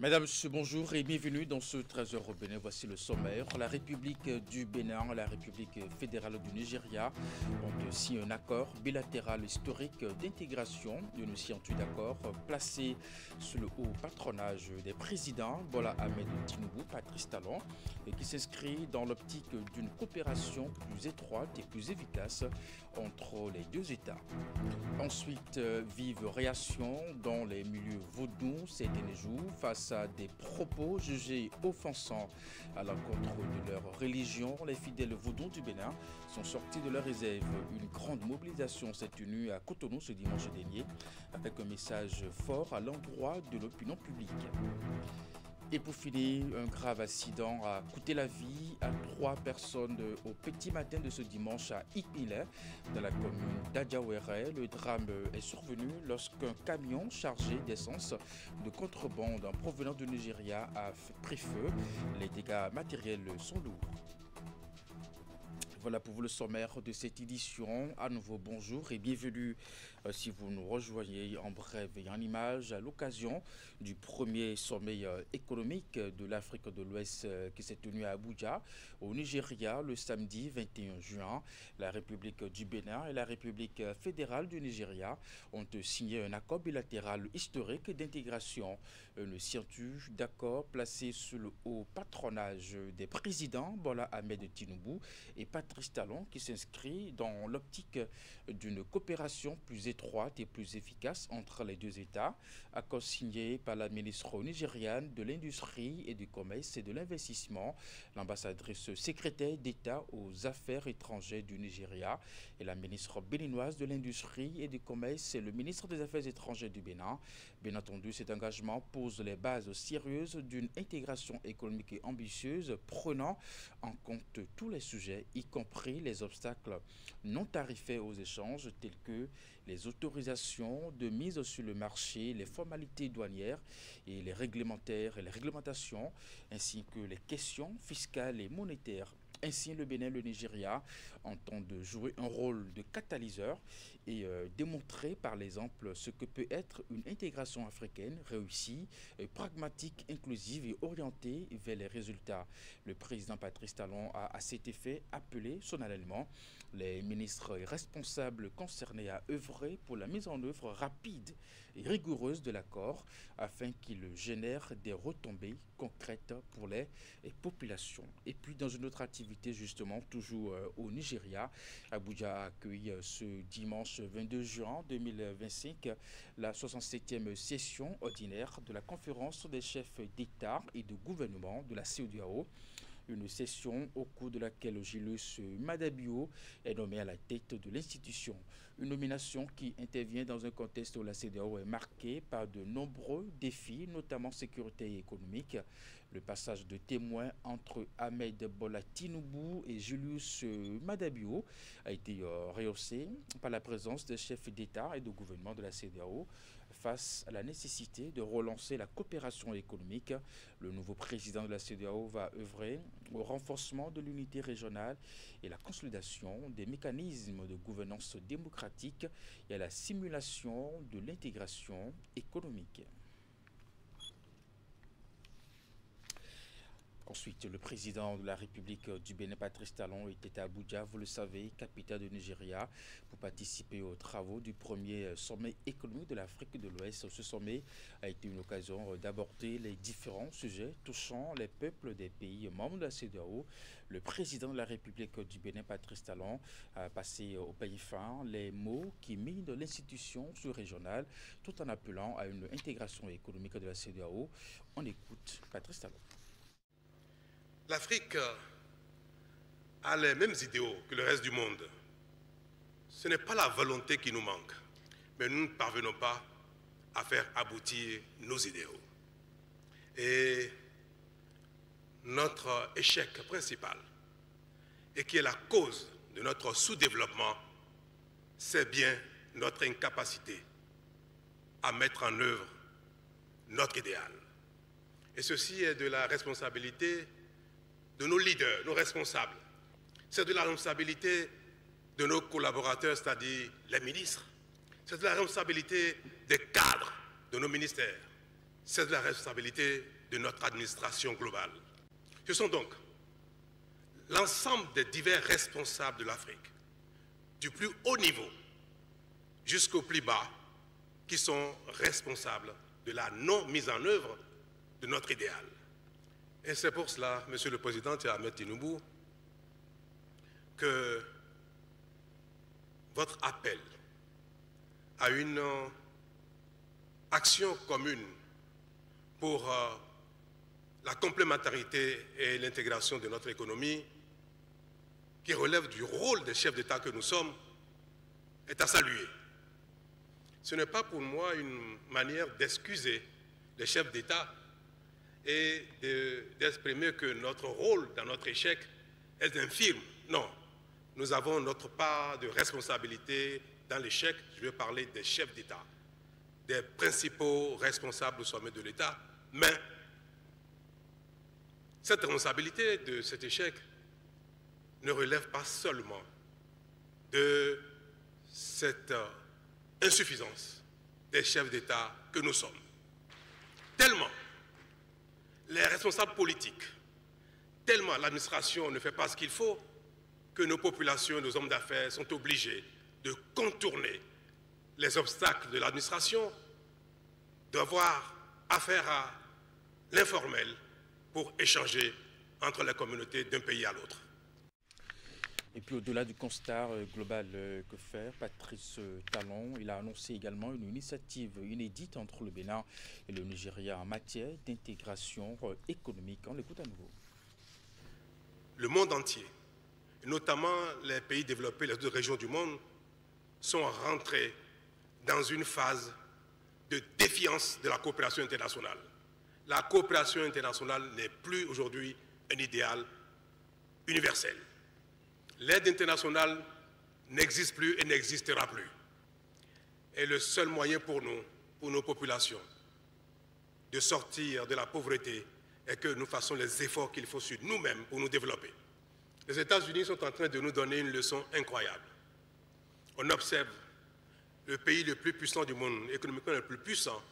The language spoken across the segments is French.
Mesdames, Messieurs, bonjour et bienvenue dans ce 13h au Bénin. Voici le sommaire. La République du Bénin et la République fédérale du Nigeria ont signé un accord bilatéral historique d'intégration. Une scientifique d'accord placé sous le haut patronage des présidents Bola Ahmed Tinubu, Patrice Talon, et qui s'inscrit dans l'optique d'une coopération plus étroite et plus efficace entre les deux États. Ensuite, vive réaction dans les milieux vaudous ces derniers jours face à des propos jugés offensants à l'encontre de leur religion. Les fidèles vaudous du Bénin sont sortis de leur réserve. Une grande mobilisation s'est tenue à Cotonou ce dimanche dernier avec un message fort à l'endroit de l'opinion publique. Et pour finir, un grave accident a coûté la vie à 3 personnes au petit matin de ce dimanche à Ikmile, dans la commune d'Adjawere. Le drame est survenu lorsqu'un camion chargé d'essence de contrebande en provenance du Nigeria a pris feu. Les dégâts matériels sont lourds. Voilà pour vous le sommaire de cette édition. À nouveau, bonjour et bienvenue si vous nous rejoignez en bref et en image à l'occasion du premier sommet économique de l'Afrique de l'Ouest qui s'est tenu à Abuja, au Nigeria, le samedi 21 juin. La République du Bénin et la République fédérale du Nigeria ont signé un accord bilatéral historique d'intégration. Le scientifique d'accord placé sous le haut patronage des présidents Bola Ahmed Tinubu et Patrice Talon qui s'inscrit dans l'optique d'une coopération plus étroite et plus efficace entre les deux États, accord signé par la ministre nigériane de l'Industrie et du Commerce et de l'Investissement, l'ambassadrice secrétaire d'État aux Affaires étrangères du Nigeria et la ministre béninoise de l'Industrie et du Commerce et le ministre des Affaires étrangères du Bénin. Bien entendu, cet engagement pose les bases sérieuses d'une intégration économique et ambitieuse prenant en compte tous les sujets, y compris les obstacles non tarifaires aux échanges tels que les autorisations de mise sur le marché, les formalités douanières et les réglementations, ainsi que les questions fiscales et monétaires. Ainsi, le Bénin et le Nigeria entendent jouer un rôle de catalyseur et démontrer par l'exemple ce que peut être une intégration africaine réussie, pragmatique, inclusive et orientée vers les résultats. Le président Patrice Talon a à cet effet appelé solennellement les ministres responsables concernés à œuvrer pour la mise en œuvre rapide et rigoureuse de l'accord afin qu'il génère des retombées concrètes pour les populations. Et puis, dans une autre activité, justement, toujours au Nigeria, Abuja a accueilli ce dimanche 22 juin 2025 la 67e session ordinaire de la conférence des chefs d'État et de gouvernement de la CEDEAO. Une session au cours de laquelle Julius Madabio est nommé à la tête de l'institution. Une nomination qui intervient dans un contexte où la CEDEAO est marquée par de nombreux défis, notamment sécurité et économique. Le passage de témoin entre Ahmed Bola Tinubu et Julius Madabio a été rehaussé par la présence des chefs d'État et de gouvernement de la CEDEAO face à la nécessité de relancer la coopération économique. Le nouveau président de la CEDEAO va œuvrer au renforcement de l'unité régionale et la consolidation des mécanismes de gouvernance démocratique et à la simulation de l'intégration économique. Ensuite, le président de la République du Bénin, Patrice Talon, était à Abuja, vous le savez, capitale du Nigeria, pour participer aux travaux du premier sommet économique de l'Afrique de l'Ouest. Ce sommet a été une occasion d'aborder les différents sujets touchant les peuples des pays membres de la CEDEAO. Le président de la République du Bénin, Patrice Talon, a passé au pays fin les mots qui minent l'institution sous-régionale tout en appelant à une intégration économique de la CEDEAO. On écoute Patrice Talon. L'Afrique a les mêmes idéaux que le reste du monde. Ce n'est pas la volonté qui nous manque, mais nous ne parvenons pas à faire aboutir nos idéaux. Et notre échec principal, et qui est la cause de notre sous-développement, c'est bien notre incapacité à mettre en œuvre notre idéal. Et ceci est de la responsabilité de nos leaders, nos responsables. C'est de la responsabilité de nos collaborateurs, c'est-à-dire les ministres. C'est de la responsabilité des cadres de nos ministères. C'est de la responsabilité de notre administration globale. Ce sont donc l'ensemble des divers responsables de l'Afrique, du plus haut niveau jusqu'au plus bas, qui sont responsables de la non-mise en œuvre de notre idéal. Et c'est pour cela, Monsieur le Président Ahmed Tinubu, que votre appel à une action commune pour la complémentarité et l'intégration de notre économie, qui relève du rôle des chefs d'État que nous sommes, est à saluer. Ce n'est pas pour moi une manière d'excuser les chefs d'État et d'exprimer que notre rôle dans notre échec est infime. Non, nous avons notre part de responsabilité dans l'échec. Je vais parler des chefs d'État, des principaux responsables au sommet de l'État. Mais cette responsabilité de cet échec ne relève pas seulement de cette insuffisance des chefs d'État que nous sommes. Tellement les responsables politiques, tellement l'administration ne fait pas ce qu'il faut, que nos populations, nos hommes d'affaires sont obligés de contourner les obstacles de l'administration, d'avoir affaire à l'informel pour échanger entre les communautés d'un pays à l'autre. Et puis au-delà du constat global que faire, Patrice Talon, il a annoncé également une initiative inédite entre le Bénin et le Nigeria en matière d'intégration économique. On l'écoute à nouveau. Le monde entier, notamment les pays développés, les autres régions du monde, sont rentrés dans une phase de défiance de la coopération internationale. La coopération internationale n'est plus aujourd'hui un idéal universel. L'aide internationale n'existe plus et n'existera plus. Et le seul moyen pour nous, pour nos populations, de sortir de la pauvreté est que nous fassions les efforts qu'il faut sur nous-mêmes pour nous développer. Les États-Unis sont en train de nous donner une leçon incroyable. On observe le pays le plus puissant du monde, économiquement le plus puissant,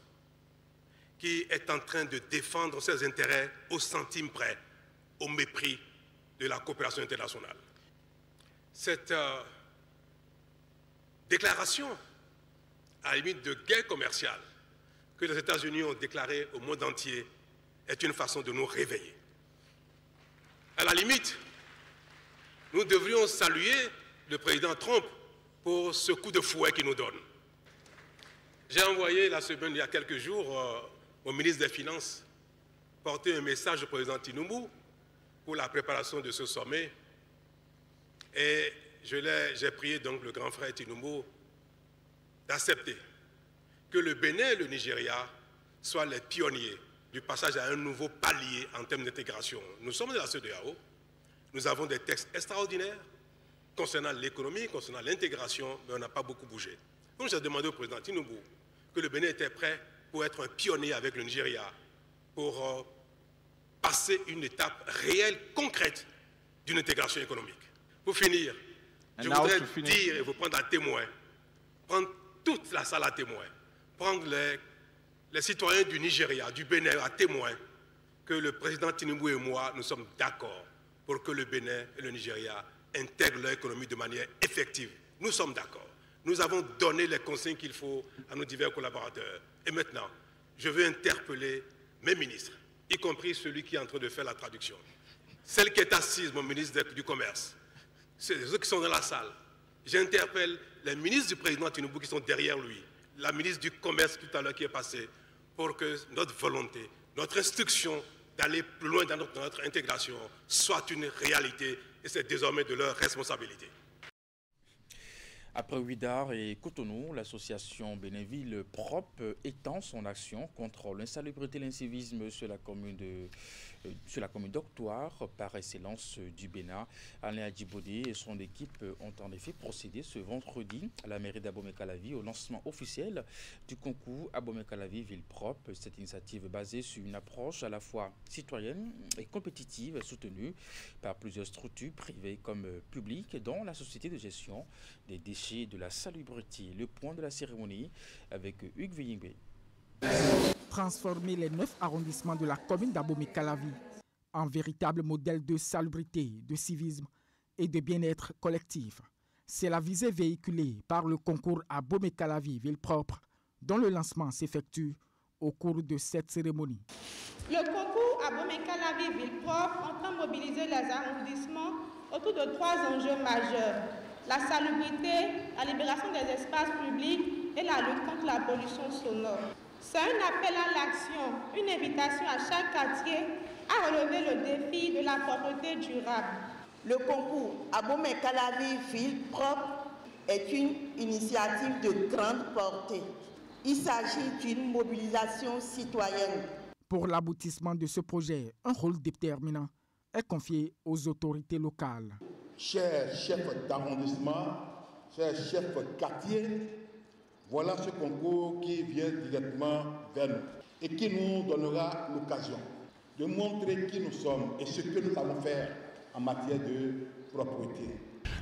qui est en train de défendre ses intérêts au centime près, au mépris de la coopération internationale. Cette déclaration, à la limite de guerre commerciale, que les États-Unis ont déclarée au monde entier, est une façon de nous réveiller. À la limite, nous devrions saluer le président Trump pour ce coup de fouet qu'il nous donne. J'ai envoyé la semaine, il y a quelques jours, au ministre des Finances, porter un message au président Tinubu pour la préparation de ce sommet. Et j'ai prié donc le grand frère Tinubu d'accepter que le Bénin et le Nigeria soient les pionniers du passage à un nouveau palier en termes d'intégration. Nous sommes de la CEDEAO, nous avons des textes extraordinaires concernant l'économie, concernant l'intégration, mais on n'a pas beaucoup bougé. Donc j'ai demandé au président Tinubu que le Bénin était prêt pour être un pionnier avec le Nigeria, pour passer une étape réelle, concrète d'une intégration économique. Pour finir, je voudrais dire et vous prendre à témoin, prendre toute la salle à témoin, prendre les citoyens du Nigeria, du Bénin à témoin, que le président Tinubu et moi, nous sommes d'accord pour que le Bénin et le Nigeria intègrent leur économie de manière effective. Nous sommes d'accord. Nous avons donné les consignes qu'il faut à nos divers collaborateurs. Et maintenant, je veux interpeller mes ministres, y compris celui qui est en train de faire la traduction. Celle qui est assise, mon ministre du Commerce, ceux qui sont dans la salle. J'interpelle les ministres du président Tinubu qui sont derrière lui, la ministre du Commerce tout à l'heure qui est passée, pour que notre volonté, notre instruction d'aller plus loin dans notre intégration soit une réalité et c'est désormais de leur responsabilité. Après Ouidar et Cotonou, l'association Bénéville Propre étend son action contre l'insalubrité et l'incivisme sur la commune d'Octoire, par excellence du Bénin. Alain Adjibodé et son équipe ont en effet procédé ce vendredi à la mairie d'Abomey-Calavi au lancement officiel du concours Abomey-Calavi Ville Propre. Cette initiative basée sur une approche à la fois citoyenne et compétitive soutenue par plusieurs structures privées comme publiques, dont la société de gestion des déchets de la salubrité. Le point de la cérémonie avec Hugues Villingbe. Transformer les 9 arrondissements de la commune d'Abomey-Calavi en véritable modèle de salubrité, de civisme et de bien-être collectif. C'est la visée véhiculée par le concours Abomey-Calavi Ville Propre, dont le lancement s'effectue au cours de cette cérémonie. Le concours Abomey-Calavi Ville Propre entend mobiliser les arrondissements autour de 3 enjeux majeurs: la salubrité, la libération des espaces publics et la lutte contre la pollution sonore. C'est un appel à l'action, une invitation à chaque quartier à relever le défi de la propreté durable. Le concours Abomey-Calavi Ville Propre est une initiative de grande portée. Il s'agit d'une mobilisation citoyenne. Pour l'aboutissement de ce projet, un rôle déterminant est confié aux autorités locales. Chers chefs d'arrondissement, chers chefs quartiers, voilà ce concours qui vient directement vers nous et qui nous donnera l'occasion de montrer qui nous sommes et ce que nous allons faire en matière de propreté.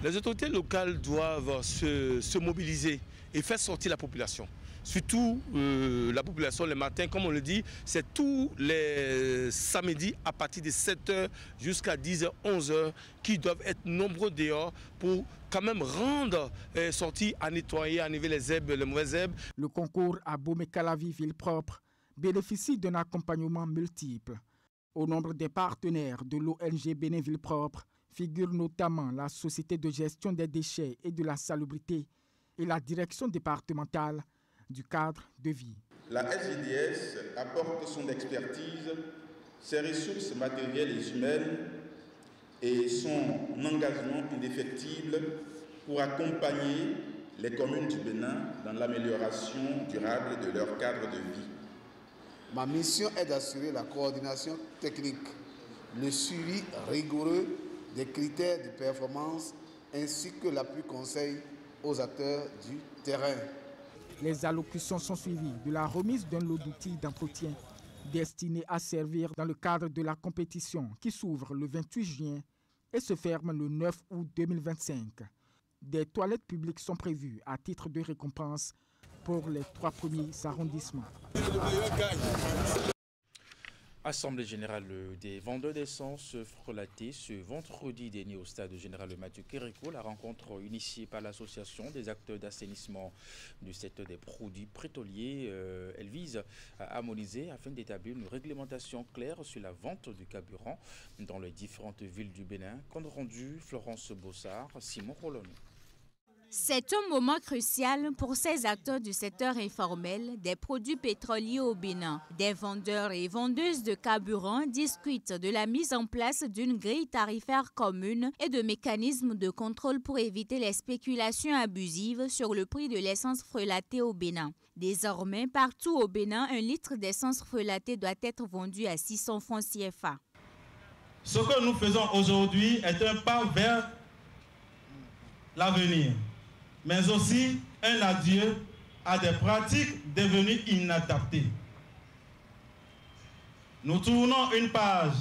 Les autorités locales doivent se mobiliser et faire sortir la population. Surtout la population le matin, comme on le dit, c'est tous les samedis à partir de 7h jusqu'à 10h, 11h qui doivent être nombreux dehors pour quand même rendre sortir à nettoyer, à enlever les herbes, les mauvaises herbes. Le concours Abomey-Calavi Ville Propre bénéficie d'un accompagnement multiple. Au nombre des partenaires de l'ONG Bénin Ville Propre figurent notamment la Société de gestion des déchets et de la salubrité et la direction départementale du cadre de vie. La SGDS apporte son expertise, ses ressources matérielles et humaines et son engagement indéfectible pour accompagner les communes du Bénin dans l'amélioration durable de leur cadre de vie. Ma mission est d'assurer la coordination technique, le suivi rigoureux des critères de performance ainsi que l'appui conseil aux acteurs du terrain. Les allocutions sont suivies de la remise d'un lot d'outils d'entretien destinés à servir dans le cadre de la compétition qui s'ouvre le 28 juin et se ferme le 9 août 2025. Des toilettes publiques sont prévues à titre de récompense pour les 3 premiers arrondissements. Assemblée générale des vendeurs d'essence frelatée ce vendredi dernier au stade général Mathieu Kéréko. La rencontre initiée par l'association des acteurs d'assainissement du secteur des produits pétroliers, elle vise à harmoniser afin d'établir une réglementation claire sur la vente du carburant dans les différentes villes du Bénin. Compte rendu Florence Bossard, Simon Rolon. C'est un moment crucial pour ces acteurs du secteur informel des produits pétroliers au Bénin. Des vendeurs et vendeuses de carburant discutent de la mise en place d'une grille tarifaire commune et de mécanismes de contrôle pour éviter les spéculations abusives sur le prix de l'essence frelatée au Bénin. Désormais, partout au Bénin, un litre d'essence frelatée doit être vendu à 600 francs CFA. Ce que nous faisons aujourd'hui est un pas vers l'avenir, mais aussi un adieu à des pratiques devenues inadaptées. Nous tournons une page,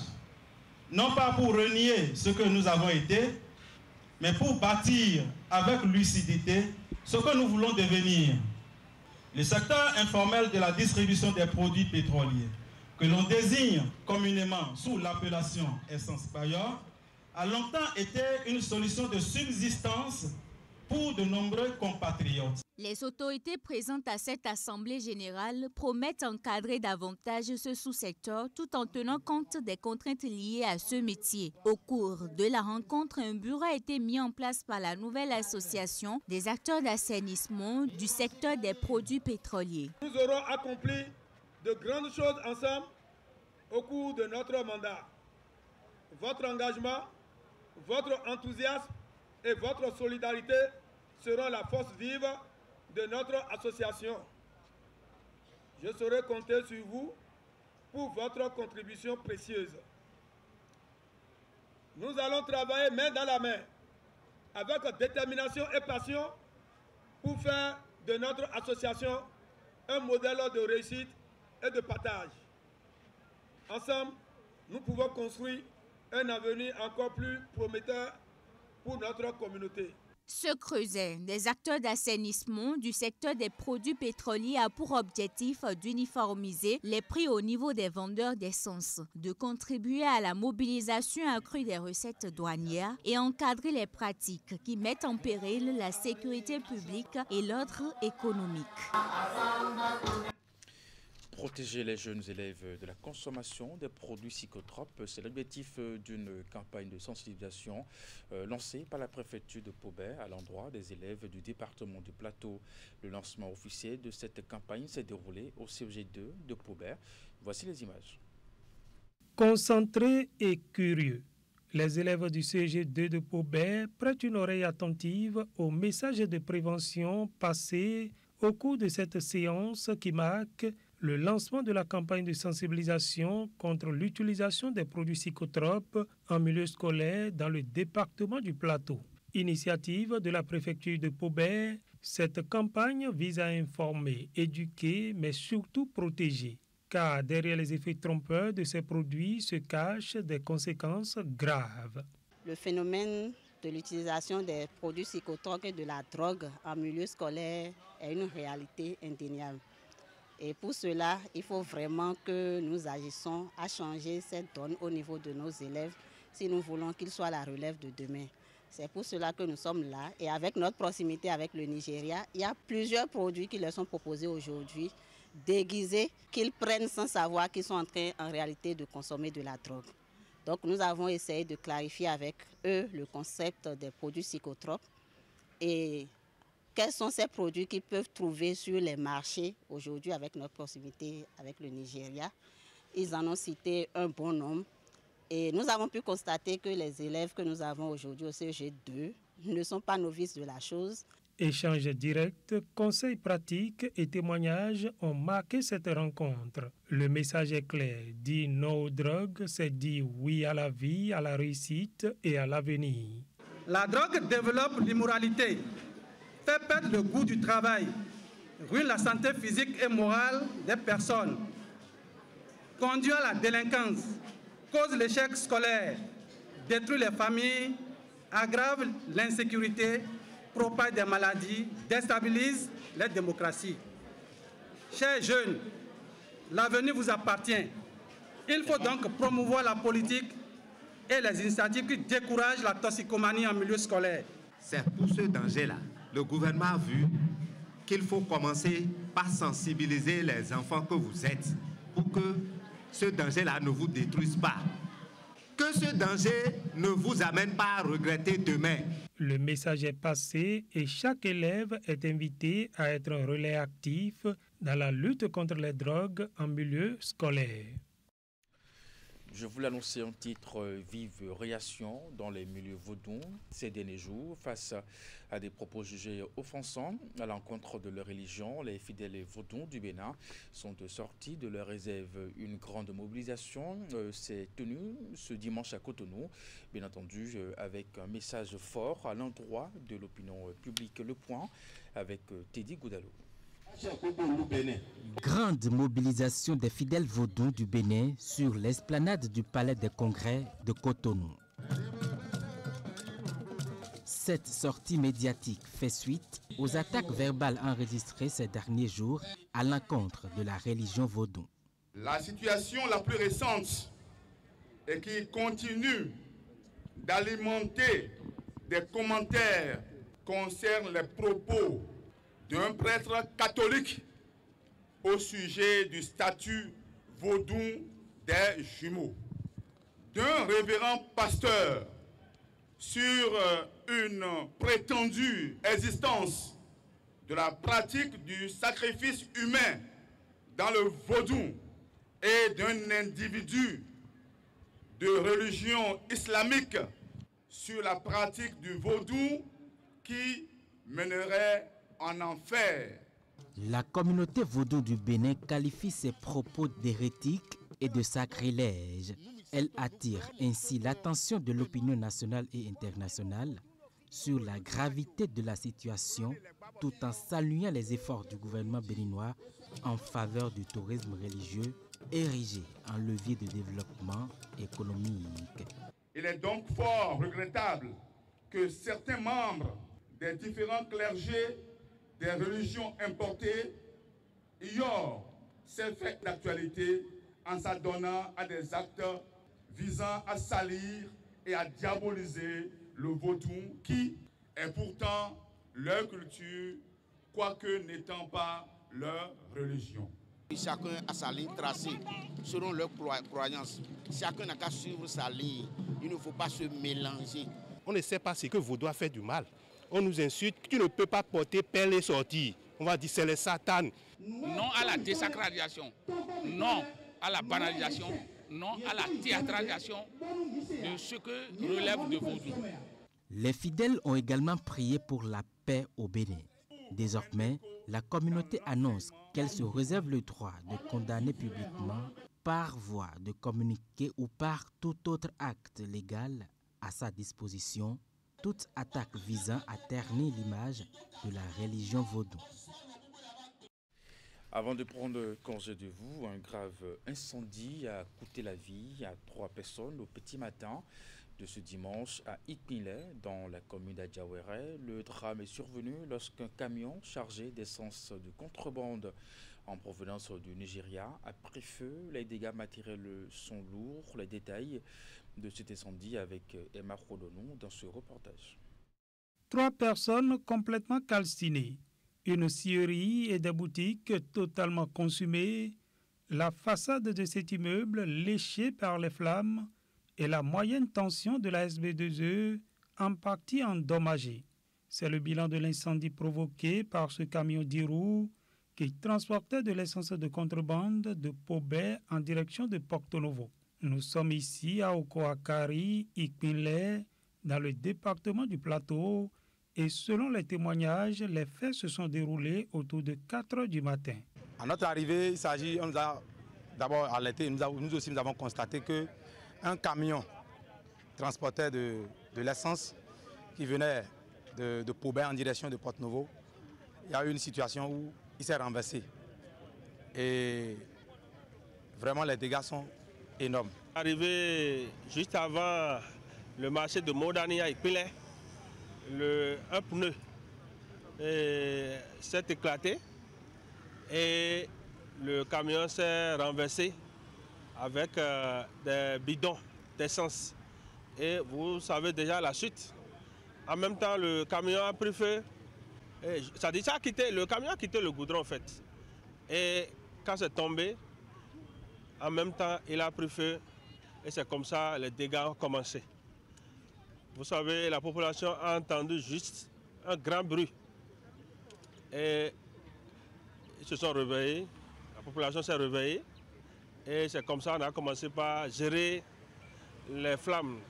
non pas pour renier ce que nous avons été, mais pour bâtir avec lucidité ce que nous voulons devenir. Le secteur informel de la distribution des produits pétroliers, que l'on désigne communément sous l'appellation essence payeur, a longtemps été une solution de subsistance pour de nombreux compatriotes. Les autorités présentes à cette assemblée générale promettent encadrer davantage ce sous-secteur tout en tenant compte des contraintes liées à ce métier. Au cours de la rencontre, un bureau a été mis en place par la nouvelle association des acteurs d'assainissement du secteur des produits pétroliers. Nous aurons accompli de grandes choses ensemble au cours de notre mandat. Votre engagement, votre enthousiasme et votre solidarité seront la force vive de notre association. Je saurai compter sur vous pour votre contribution précieuse. Nous allons travailler main dans la main, avec détermination et passion, pour faire de notre association un modèle de réussite et de partage. Ensemble, nous pouvons construire un avenir encore plus prometteur pour notre communauté. Ce creuset des acteurs d'assainissement du secteur des produits pétroliers a pour objectif d'uniformiser les prix au niveau des vendeurs d'essence, de contribuer à la mobilisation accrue des recettes douanières et encadrer les pratiques qui mettent en péril la sécurité publique et l'ordre économique. Protéger les jeunes élèves de la consommation des produits psychotropes, c'est l'objectif d'une campagne de sensibilisation lancée par la préfecture de Pobert à l'endroit des élèves du département du Plateau. Le lancement officiel de cette campagne s'est déroulé au CEG2 de Pobert. Voici les images. Concentrés et curieux, les élèves du CEG2 de Pobert prêtent une oreille attentive aux messages de prévention passés au cours de cette séance qui marque le lancement de la campagne de sensibilisation contre l'utilisation des produits psychotropes en milieu scolaire dans le département du Plateau. Initiative de la préfecture de Pobert, cette campagne vise à informer, éduquer, mais surtout protéger. Car derrière les effets trompeurs de ces produits se cachent des conséquences graves. Le phénomène de l'utilisation des produits psychotropes et de la drogue en milieu scolaire est une réalité indéniable. Et pour cela, il faut vraiment que nous agissions à changer cette donne au niveau de nos élèves si nous voulons qu'ils soient la relève de demain. C'est pour cela que nous sommes là. Et avec notre proximité avec le Nigeria, il y a plusieurs produits qui leur sont proposés aujourd'hui, déguisés, qu'ils prennent sans savoir qu'ils sont en train en réalité de consommer de la drogue. Donc nous avons essayé de clarifier avec eux le concept des produits psychotropes et quels sont ces produits qu'ils peuvent trouver sur les marchés aujourd'hui avec notre proximité avec le Nigeria. Ils en ont cité un bon nombre et nous avons pu constater que les élèves que nous avons aujourd'hui au CEG2 ne sont pas novices de la chose. Échanges directs, conseils pratiques et témoignages ont marqué cette rencontre. Le message est clair, dit non aux drogues, c'est dit oui à la vie, à la réussite et à l'avenir. La drogue développe l'immoralité, fait perdre le goût du travail, ruine la santé physique et morale des personnes, conduit à la délinquance, cause l'échec scolaire, détruit les familles, aggrave l'insécurité, propage des maladies, déstabilise les démocraties. Chers jeunes, l'avenir vous appartient. Il faut donc promouvoir la politique et les initiatives qui découragent la toxicomanie en milieu scolaire. C'est pour ce danger-là. Le gouvernement a vu qu'il faut commencer par sensibiliser les enfants que vous êtes pour que ce danger-là ne vous détruise pas. Que ce danger ne vous amène pas à regretter demain. Le message est passé et chaque élève est invité à être un relais actif dans la lutte contre les drogues en milieu scolaire. Je voulais annoncer un titre vive réaction dans les milieux vaudous ces derniers jours face à des propos jugés offensants à l'encontre de leur religion. Les fidèles vaudous du Bénin sont sortis de leur réserve. Une grande mobilisation s'est tenue ce dimanche à Cotonou, bien entendu avec un message fort à l'endroit de l'opinion publique. Le point avec Teddy Goudalo. Grande mobilisation des fidèles vaudous du Bénin sur l'esplanade du Palais des Congrès de Cotonou. Cette sortie médiatique fait suite aux attaques verbales enregistrées ces derniers jours à l'encontre de la religion vaudou. La situation la plus récente et qui continue d'alimenter des commentaires concerne les propos d'un prêtre catholique au sujet du statut vaudou des jumeaux, d'un révérend pasteur sur une prétendue existence de la pratique du sacrifice humain dans le vaudou et d'un individu de religion islamique sur la pratique du vaudou qui mènerait en enfer. La communauté vaudou du Bénin qualifie ces propos d'hérétiques et de sacrilèges. Elle attire ainsi l'attention de l'opinion nationale et internationale sur la gravité de la situation tout en saluant les efforts du gouvernement béninois en faveur du tourisme religieux érigé en levier de développement économique. Il est donc fort regrettable que certains membres des différents clergés des religions importées ignorent ces faits d'actualité en s'adonnant à des actes visant à salir et à diaboliser le vaudou qui est pourtant leur culture, quoique n'étant pas leur religion. Chacun a sa ligne tracée selon leurs croyances. Chacun n'a qu'à suivre sa ligne. Il ne faut pas se mélanger. On ne sait pas ce que Vaudois fait du mal. On nous insulte, tu ne peux pas porter perles et sortir. On va dire c'est le Satan. Non à la désacralisation, non à la banalisation, non à la théâtralisation de ce que relève de Vaudou. Les fidèles ont également prié pour la paix au Bénin. Désormais, la communauté annonce qu'elle se réserve le droit de condamner publiquement, par voie de communiqué ou par tout autre acte légal à sa disposition, toute attaque visant à ternir l'image de la religion vaudou. Avant de prendre congé de vous, un grave incendie a coûté la vie à 3 personnes au petit matin de ce dimanche à Ikpinlé, dans la commune d'Adjawere. Le drame est survenu lorsqu'un camion chargé d'essence de contrebande en provenance du Nigeria a pris feu. Les dégâts matériels sont lourds. Les détails de cet incendie avec Emma Rodonou dans ce reportage. 3 personnes complètement calcinées, une scierie et des boutiques totalement consumées, la façade de cet immeuble léchée par les flammes et la moyenne tension de la SB2E en partie endommagée. C'est le bilan de l'incendie provoqué par ce camion 10 roues qui transportait de l'essence de contrebande de Pobé en direction de Porto Novo. Nous sommes ici à Okoakari, Ikpinlé, dans le département du Plateau, et selon les témoignages, les faits se sont déroulés autour de 4 heures du matin. À notre arrivée, on nous a d'abord alerté, nous aussi nous avons constaté qu'un camion transportait de l'essence qui venait de Pobé en direction de Porto Novo. Il y a eu une situation où il s'est renversé. Et vraiment, les dégâts sont énormes. Arrivé juste avant le marché de Modani à Ikpinlé, un pneu s'est éclaté et le camion s'est renversé avec des bidons d'essence. Et vous savez déjà la suite. En même temps, le camion a pris feu. Le camion a quitté le goudron en fait. Et quand c'est tombé, en même temps, il a pris feu. Et c'est comme ça les dégâts ont commencé. Vous savez, la population a entendu juste un grand bruit. Et ils se sont réveillés, la population s'est réveillée. Et c'est comme ça qu'on a commencé par gérer les flammes.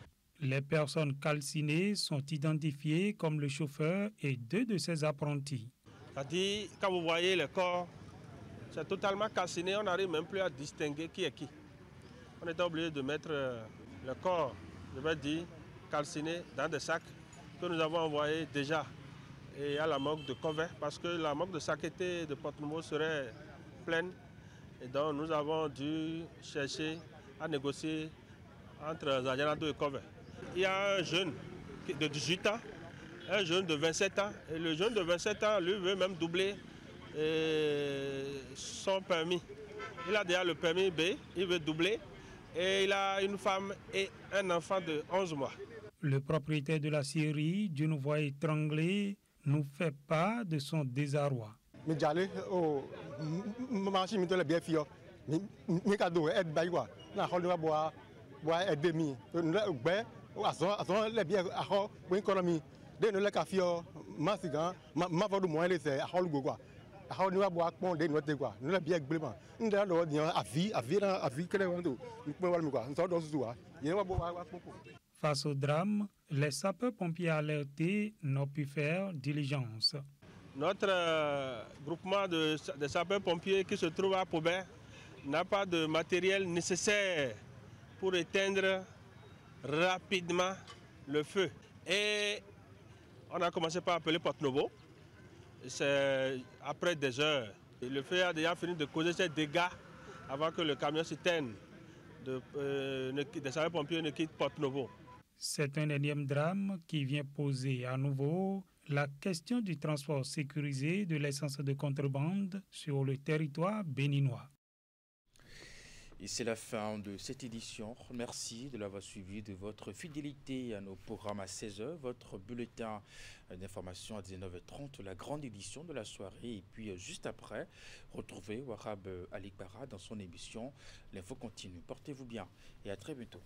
Les personnes calcinées sont identifiées comme le chauffeur et 2 de ses apprentis. C'est-à-dire, quand vous voyez le corps, c'est totalement calciné, on n'arrive même plus à distinguer qui est qui. On était obligé de mettre le corps, je vais dire, calciné dans des sacs que nous avons envoyés déjà et à la morgue de Covey parce que la morgue de Sakété de Porto Novo serait pleine. Et donc nous avons dû chercher à négocier entre Zajanado et Covey. Il y a un jeune de 18 ans, un jeune de 27 ans. Et le jeune de 27 ans, lui, veut même doubler son permis. Il a déjà le permis B, il veut doubler. Et il a une femme et un enfant de 11 mois. Le propriétaire de la scierie, d'une voix étranglée, nous fait part de son désarroi. Face au drame, les sapeurs-pompiers alertés n'ont pu faire diligence. Notre groupement de sapeurs-pompiers qui se trouve à Pobé n'a pas de matériel nécessaire pour éteindre rapidement le feu. Et on a commencé par appeler Porto Novo. C'est après des heures. Et le feu a déjà fini de causer ces dégâts avant que le camion s'éteigne. Des sapeurs-pompiers ne quittent Porto Novo. C'est un énième drame qui vient poser à nouveau la question du transport sécurisé de l'essence de contrebande sur le territoire béninois. Et c'est la fin de cette édition. Merci de l'avoir suivi, de votre fidélité à nos programmes à 16h, votre bulletin d'information à 19h30, la grande édition de la soirée. Et puis juste après, retrouvez Wahab Alikbara dans son émission. L'info continue. Portez-vous bien et à très bientôt.